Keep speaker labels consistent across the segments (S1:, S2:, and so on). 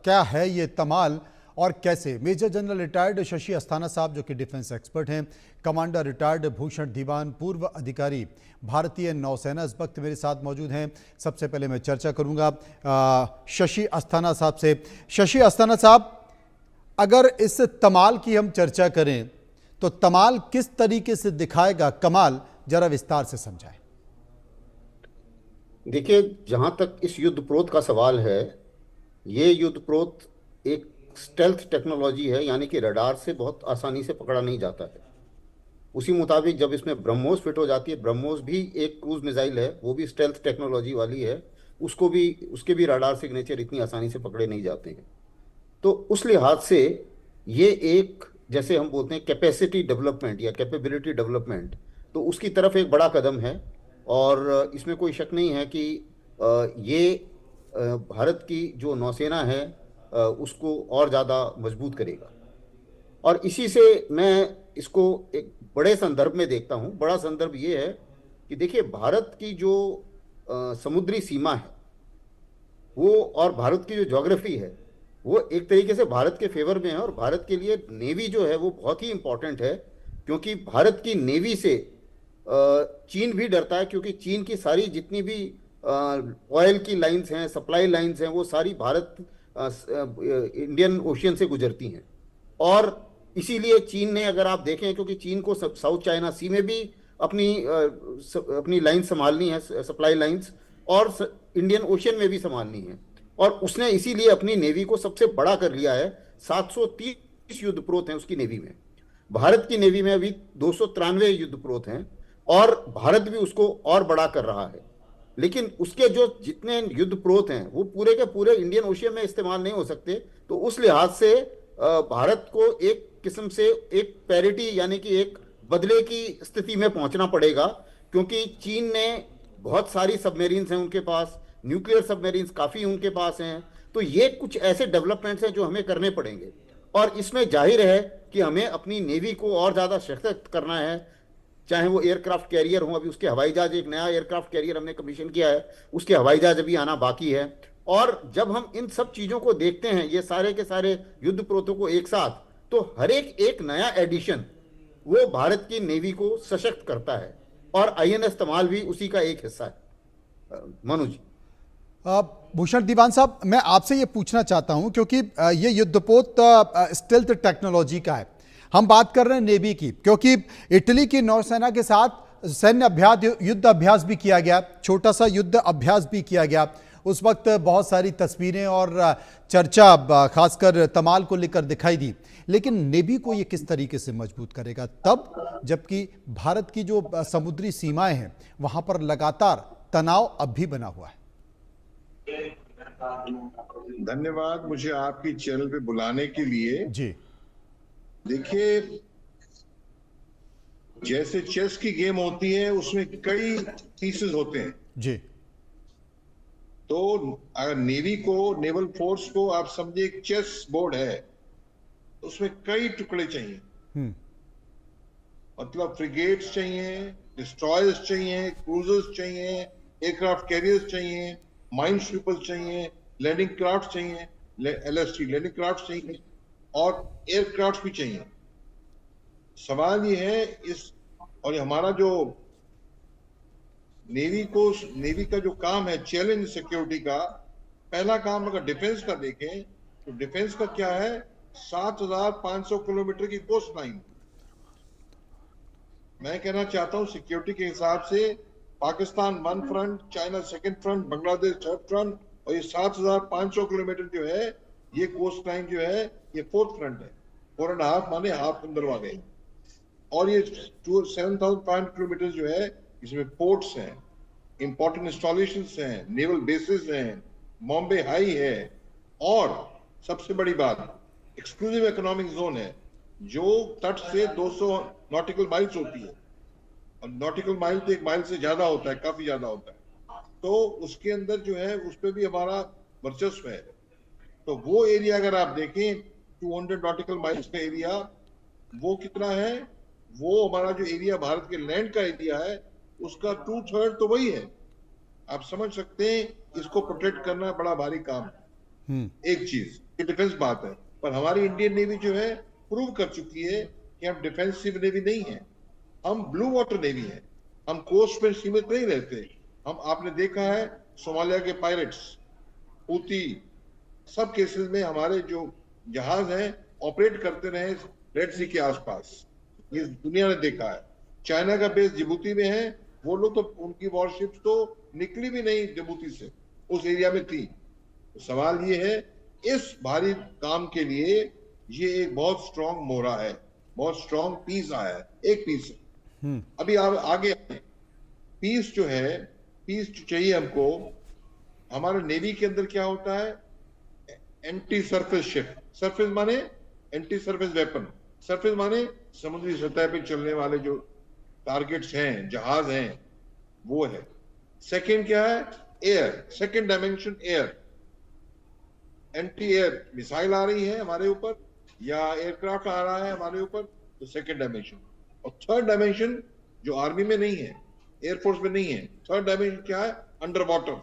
S1: क्या है ये तमाल और कैसे? Major general retired Shashi Asthana साहब जो कि डिफेंस एक्सपर्ट हैं, कमांडर रिटायर्ड भूषण दीवान, पूर्व अधिकारी भारतीय नौसेना, इस वक्त मेरे साथ मौजूद हैं। सबसे पहले मैं चर्चा करूंगा शशि अस्थाना साहब से। शशि अस्थाना साहब, अगर इस तमाल की हम चर्चा करें तो तमाल किस तरीके से दिखाएगा कमाल, जरा विस्तार से समझाएं।
S2: देखिए, जहां तक इस युद्धप्रोत का सवाल है, ये युद्धप्रोत एक स्टेल्थ टेक्नोलॉजी है, यानी कि रडार से बहुत आसानी से पकड़ा नहीं जाता है। उसी मुताबिक जब इसमें ब्रह्मोस फिट हो जाती है, ब्रह्मोस भी एक क्रूज मिसाइल है, वो भी स्टेल्थ टेक्नोलॉजी वाली है, उसके भी रडार सिग्नेचर इतनी आसानी से पकड़े नहीं जाते हैं। तो उस लिहाज से ये एक, जैसे हम बोलते हैं, कैपेसिटी डेवलपमेंट या कैपेबिलिटी डेवलपमेंट, तो उसकी तरफ एक बड़ा कदम है। और इसमें कोई शक नहीं है कि ये भारत की जो नौसेना है उसको और ज़्यादा मजबूत करेगा। और इसी से मैं इसको एक बड़े संदर्भ में देखता हूँ। बड़ा संदर्भ ये है कि देखिए, भारत की जो समुद्री सीमा है वो, और भारत की जो ज्योग्राफी है वो एक तरीके से भारत के फेवर में है। और भारत के लिए नेवी जो है वो बहुत ही इंपॉर्टेंट है, क्योंकि भारत की नेवी से चीन भी डरता है, क्योंकि चीन की सारी जितनी भी ऑयल की लाइंस हैं, सप्लाई लाइंस हैं, वो सारी भारत इंडियन ओशियन से गुजरती हैं। और इसीलिए चीन ने, अगर आप देखें, क्योंकि चीन को साउथ चाइना सी में भी अपनी लाइन संभालनी है, सप्लाई लाइंस, और इंडियन ओशियन में भी संभालनी है। और उसने इसीलिए अपनी नेवी को सबसे बड़ा कर लिया है। 730 युद्धप्रोत हैं उसकी नेवी में। भारत की नेवी में अभी 293 युद्धप्रोत हैं, और भारत भी उसको और बड़ा कर रहा है। लेकिन उसके जो जितने युद्धप्रोत हैं वो पूरे के पूरे इंडियन ओशियन में इस्तेमाल नहीं हो सकते। तो उस लिहाज से भारत को एक किस्म से एक पैरिटी, यानी कि एक बदले की स्थिति में पहुंचना पड़ेगा, क्योंकि चीन ने बहुत सारी सबमेरीन्स हैं उनके पास, न्यूक्लियर सबमेरीन्स काफ़ी उनके पास हैं। तो ये कुछ ऐसे डेवलपमेंट्स हैं जो हमें करने पड़ेंगे। और इसमें जाहिर है कि हमें अपनी नेवी को और ज़्यादा सशक्त करना है, चाहे वो एयरक्राफ्ट कैरियर हो। अभी उसके हवाई जहाज, एक नया एयरक्राफ्ट कैरियर हमने कमीशन किया है, उसके हवाई जहाज अभी आना बाकी है। और जब हम इन सब चीज़ों को देखते हैं, ये सारे के सारे युद्ध प्रोतों को एक साथ, तो हर एक नया एडिशन वो भारत की नेवी को सशक्त करता है। और आईएनएस तमाल भी उसी का एक हिस्सा है। मनु जी।
S1: भूषण दीवान साहब, मैं आपसे ये पूछना चाहता हूं, क्योंकि ये युद्धपोत स्टेल्थ टेक्नोलॉजी का है। हम बात कर रहे हैं नेवी की, क्योंकि इटली की नौसेना के साथ सैन्य अभ्यास, युद्ध अभ्यास भी किया गया, छोटा सा युद्ध अभ्यास भी किया गया। उस वक्त बहुत सारी तस्वीरें और चर्चा खासकर तमाल को लेकर दिखाई दी। लेकिन नेवी को ये किस तरीके से मजबूत करेगा तब, जबकि भारत की जो समुद्री सीमाएं हैं वहां पर लगातार तनाव अब भी बना हुआ है?
S3: धन्यवाद मुझे आपकी चैनल पे बुलाने के लिए।
S1: जी,
S3: देखिए, जैसे चेस की गेम होती है उसमें कई पीसेस होते हैं।
S1: जी।
S3: तो अगर नेवी को, नेवल फोर्स को आप समझिए एक चेस बोर्ड है, उसमें कई टुकड़े चाहिए। मतलब फ्रिगेट्स चाहिए, डिस्ट्रॉयर्स चाहिए, क्रूजर्स चाहिए, एयरक्राफ्ट कैरियर्स चाहिए, माइन स्वीपर्स चाहिए, लैंडिंग क्राफ्ट चाहिए, LST लैंडिंग क्राफ्ट चाहिए, और एयरक्राफ्ट भी चाहिए। सवाल ये है और हमारा जो नेवी का जो काम है, चैलेंज सिक्योरिटी का, पहला काम अगर डिफेंस का देखें तो डिफेंस का क्या है, 7,500 किलोमीटर की कोस्ट लाइन। मैं कहना चाहता हूं सिक्योरिटी के हिसाब से Pakistan one front, China second front, Bangladesh third front, और ये 7,500 किलोमीटर जो है, ये कोस्ट लाइन जो है, ये फोर्थ फ्रंट है। 4.5 माने हाफ अंदर आ गए। और ये 7,500 किलोमीटर जो है, इसमें पोर्ट्स हैं, इंपॉर्टेंट इंस्टॉलेशंस हैं, नेवल बेसिस हैं, बॉम्बे हाई है, और सबसे बड़ी बात, एक्सक्लूसिव इकोनॉमिक जोन है, जो तट से 200 नॉटिकल माइल्स होती है। और नॉटिकल माइल तो 1 माइल से ज्यादा होता है, काफी ज्यादा होता है। तो उसके अंदर जो है, उस पर भी हमारा वर्चस्व है। तो वो एरिया अगर आप देखें, 200 नॉटिकल माइल्स का एरिया, वो कितना है, वो हमारा जो एरिया भारत के लैंड का एरिया है, उसका 2/3 तो वही है। आप समझ सकते हैं इसको प्रोटेक्ट करना बड़ा भारी काम है। एक चीज, ये डिफेंस बात है, पर हमारी इंडियन नेवी जो है प्रूव कर चुकी है कि हम डिफेंसिव नेवी नहीं है, हम ब्लू वाटर नेवी है। हम कोस्ट में सीमित नहीं रहते। हम, आपने देखा है सोमालिया के पायरेट्स, हूती, सब केसेस में हमारे जो जहाज हैं ऑपरेट करते रहे रेड सी के आसपास, ये दुनिया ने देखा है। चाइना का बेस जिबूती में है, वो लोग तो, उनकी वॉरशिप्स तो निकली भी नहीं जिबूती से, उस एरिया में थी। तो सवाल ये है, इस भारी काम के लिए ये एक बहुत स्ट्रॉन्ग मोहरा है, बहुत स्ट्रॉन्ग पीस आया है, एक पीस है। अभी आप आगे पीस जो है, पीस जो चाहिए हमको, हमारे नेवी के अंदर क्या होता है, एंटी सरफेस शिप, सरफेस माने एंटी सरफेस वेपन, सरफेस माने समुद्री सतह पे चलने वाले जो टारगेट्स हैं, जहाज हैं, वो है। सेकंड क्या है, air, second dimension air, anti air missile आ रही है हमारे ऊपर या एयरक्राफ्ट आ रहा है हमारे ऊपर, तो सेकंड डायमेंशन। और थर्ड डायमेंशन जो आर्मी में नहीं है, एयरफोर्स में नहीं है, थर्ड डायमेंशन क्या है, अंडर वाटर,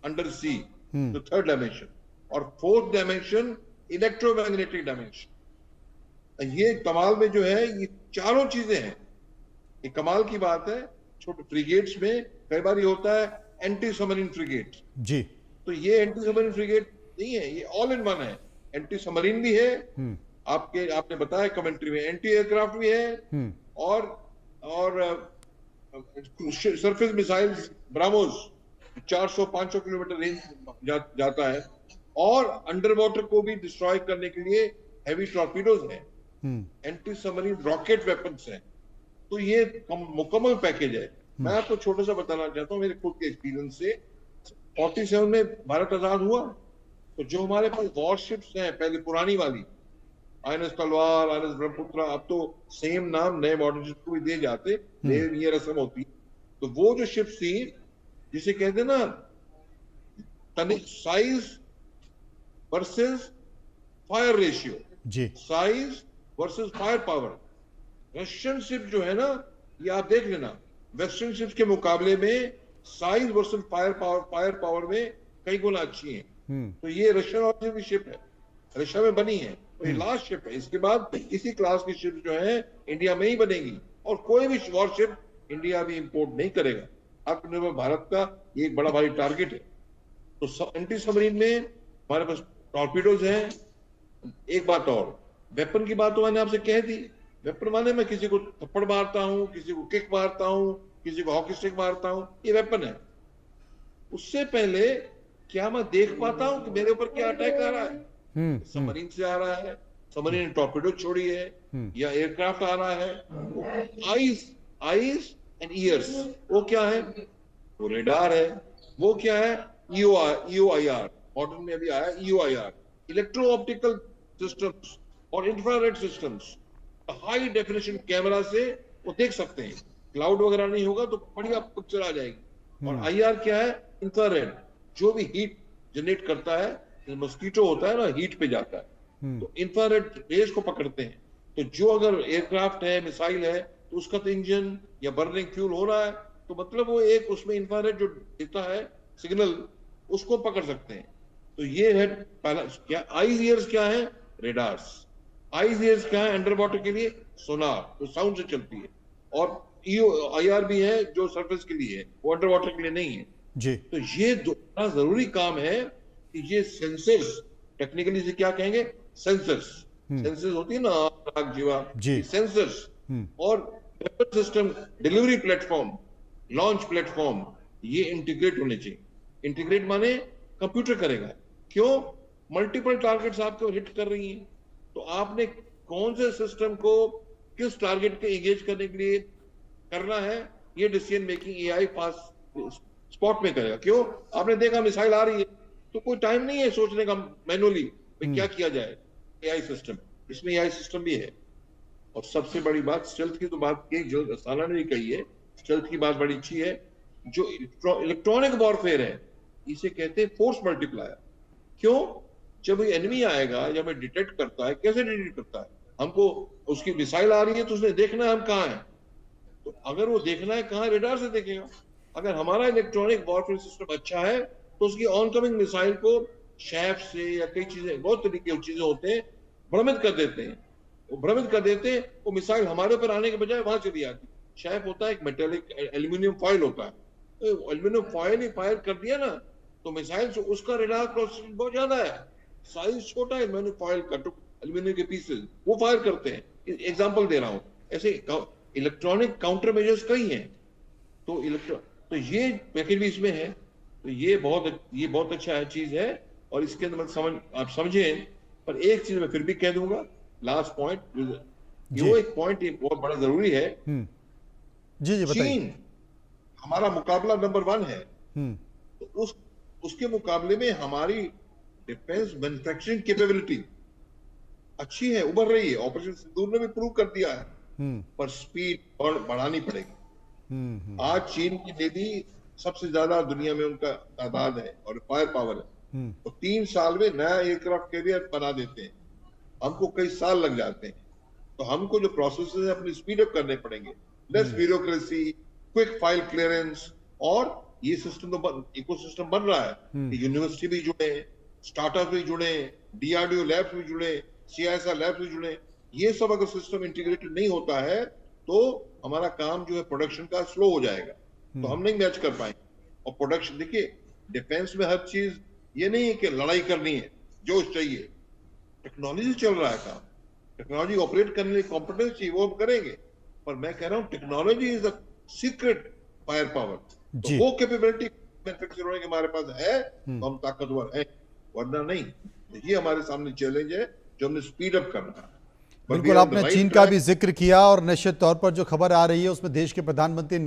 S3: अंडर सी, तो थर्ड डायमेंशन। और फोर्थ डायमेंशन इलेक्ट्रोमैग्नेटिक डायमेंशन। ये कमाल में जो है, ये चारों चीजें हैं, ये कमाल की बात है। छोटे फ्रिगेट्स में कई बार ये होता है एंटी सबमरीन फ्रिगेट
S1: जी, तो
S3: ये एंटी सबमरीन फ्रिगेट नहीं है, ये ऑल इन वन है। एंटी सबमरीन भी है, आपने बताया कमेंट्री में, एंटी एयरक्राफ्ट भी है, और surface missiles BrahMos 400-500 kilometre range जाता है, और अंडर वाटर को भी डिस्ट्रॉय करने के लिए हैवी टॉर्पीडोज हैं, एंटी सबमरीन रॉकेट वेपन्स हैं। तो ये मुकम्मल पैकेज है। मैं आपको छोटा सा बताना चाहता हूँ मेरे खुद के एक्सपीरियंस से। 47 में भारत आजाद हुआ, तो जो हमारे पास वॉरशिप्स हैं, पहले पुरानी वाली आईएनएस तलवार, आईएनएस ब्रह्मपुत्रा, अब तो सेम नाम नए मॉडर्न शिप को भी दिए जाते, ये रस्म होती। तो वो जो शिप्स थी, जिसे कहते हैं ना साइज वर्सेस फायर रेशियो,
S1: जी,
S3: size versus fire power, Russian ship जो है ना, ये आप देख लेना, वेस्टर्न शिप के मुकाबले में साइज वर्सेस फायर पावर में कई गुना अच्छी है। तो ये रशियन ऑरिजिन की शिप है, रशिया में बनी है, तो ये लास्ट शिप है। इसके बाद इसी क्लास की शिप जो है इंडिया में ही बनेगी, और कोई भी वॉरशिप इंडिया भी इंपोर्ट नहीं करेगा। आत्मनिर्भर भारत का ये एक बड़ा भारी टारगेट है। तो एंटी सबमरीन में हमारे पास टॉर्पीडोज हैं। एक बात और, वेपन की बात तो मैंने आपसे कह दी। वेपन माने मैं किसी को थप्पड़ मारता हूँ, किसी को किक मारता हूँ, किसी को हॉकी स्टिक मारता हूँ, ये वेपन है। उससे पहले क्या मैं देख पाता हूँ कि मेरे ऊपर क्या अटैक आ रहा है, सबमरीन से आ रहा है, सबमरीन ने टॉर्पीडो छोड़ी है, या एयरक्राफ्ट आ रहा है। आईज एंड ईयर्स, वो क्या है, वो रेडार है। वो क्या है, EOIR, मॉडर्न में अभी आया EOIR, इलेक्ट्रो ऑप्टिकल सिस्टम्स और infrared systems. High definition camera से वो देख सकते हैं, क्लाउड वगैरह नहीं होगा तो बढ़िया पिक्चर आ जाएगी। और IR क्या है, इंफ्रारेड, जो भी हीट जनरेट करता है, मस्कीटो होता है ना, हीट पे जाता है, तो इंफ्रारेड रेज को पकड़ते हैं। तो जो अगर एयरक्राफ्ट है, मिसाइल है, तो उसका तो इंजन या बर्निंग फ्यूल हो रहा है, तो मतलब वो एक उसमें इंफ्रारेड जो देता है सिग्नल, उसको पकड़ सकते हैं। तो ये है पहला। क्या आईज ईयर्स क्या है, रेडार्स। आईज ईयर्स क्या है, अंडर वाटर के लिए सोनार, तो साउंड से चलती है। और EOIR भी है जो सरफेस के लिए है, वो अंडर वाटर के लिए नहीं है
S1: जी।
S3: तो ये बड़ा जरूरी काम है कि ये सेंसर्स, टेक्निकली से क्या कहेंगे, सेंसर्स, सेंसर्स होती है ना आग जीवा, सेंसर्स और weapon system, delivery platform, launch platform, ये इंटीग्रेट होने चाहिए। इंटीग्रेट माने कंप्यूटर करेगा। क्यों, मल्टीपल टारगेट्स आपको हिट कर रही हैं, तो आपने कौन से सिस्टम को किस टारगेट के एंगेज करने के लिए करना है, ये decision making AI fast spot में करेगा। क्यों, आपने देखा मिसाइल आ रही है, तो कोई टाइम नहीं है सोचने का मैनुअली क्या किया जाए। AI सिस्टम, इसमें AI सिस्टम भी है। और सबसे बड़ी बात, स्टेल्थ की तो बात की, जो साना ने भी कही है, स्टेल्थ की बात बड़ी अच्छी है। जो इलेक्ट्रॉनिक वॉरफेयर है, इसे कहते हैं फोर्स मल्टीप्लायर। क्यों, जब एनिमी आएगा या हमें डिटेक्ट करता है, कैसे डिटेक्ट करता है, हमको उसकी मिसाइल आ रही है तो उसने देखना है हम कहाँ हैं, तो अगर वो देखना है कहाँ, रेडार से देखेगा। अगर हमारा इलेक्ट्रॉनिक वॉरफेयर सिस्टम अच्छा है, तो उसकी ऑनकमिंग मिसाइल को शैफ से या कई चीजें, बहुत तरीके की चीजें होते हैं, भ्रमित कर देते हैं। वो भ्रमित कर देते हैं, वो मिसाइल हमारे ऊपर आने के बजाय वहां चली आती। शैफ होता है एक मेटेलिक एल्यूमिनियम फॉइल होता है, तो एल्यूमिनियम फॉइल ही फायर कर दिया ना, तो मिसाइल से उसका रेडार क्रॉस बहुत ज्यादा है, साइज छोटा है एल्यूमिनियम फॉइल का, एल्यूमिनियम के पीसेस वो फायर करते हैं। एग्जांपल दे रहा हूं, ऐसे इलेक्ट्रॉनिक काउंटर मेजर्स कई हैं। तो ये पैकेज भी इसमें है। तो ये बहुत अच्छा चीज है। और इसके अंदर आप समझें, पर एक चीज मैं फिर भी कह दूंगा, लास्ट पॉइंट, ये एक पॉइंट बहुत बड़ा जरूरी है।
S1: जी जी बताइए।
S3: चीन हमारा मुकाबला नंबर 1 है, तो उसके मुकाबले में हमारी डिफेंस मैन्युफैक्चरिंग कैपेबिलिटी अच्छी है, उभर रही है। ऑपरेशन सिंदूर ने भी प्रूव कर दिया है, पर स्पीड और बढ़ानी पड़ेगी। आज चीन की नेवी सबसे ज्यादा दुनिया में उनका तादाद है और फायर पावर है, तो 3 साल में नया एयरक्राफ्ट कैरियर बना देते हैं, हमको कई साल लग जाते हैं। तो हमको जो प्रोसेस है अपनी स्पीड अप करने पड़ेंगे, less bureaucracy, quick file clearance, और ये सिस्टम तो इकोसिस्टम बन रहा है। यूनिवर्सिटी भी जुड़े, स्टार्टअप भी जुड़े, डीआरडीओ लैब्स भी जुड़े, सीआईएसआर लैब्स भी जुड़े। ये सब अगर सिस्टम इंटीग्रेटेड नहीं होता है तो हमारा काम जो है प्रोडक्शन का स्लो हो जाएगा, तो हम नहीं मैच कर पाएंगे। और प्रोडक्शन, देखिए डिफेंस में हर चीज ये नहीं है कि लड़ाई करनी है, जोश चाहिए, टेक्नोलॉजी चल रहा है काम, टेक्नोलॉजी ऑपरेट करने के लिए कॉम्पिटेंस चाहिए, वो हम करेंगे। पर मैं कह रहा हूँ technology is a secret fire power, तो वो कैपेबिलिटी मैन्युफैक्चर होने के हमारे पास है तो हम ताकतवर हैं, वरना नहीं। ये हमारे सामने चैलेंज है जो हमने स्पीड अप करना है।
S1: बिल्कुल, आपने चीन का भी जिक्र किया और निश्चित तौर पर जो खबर आ रही है उसमें देश के प्रधानमंत्री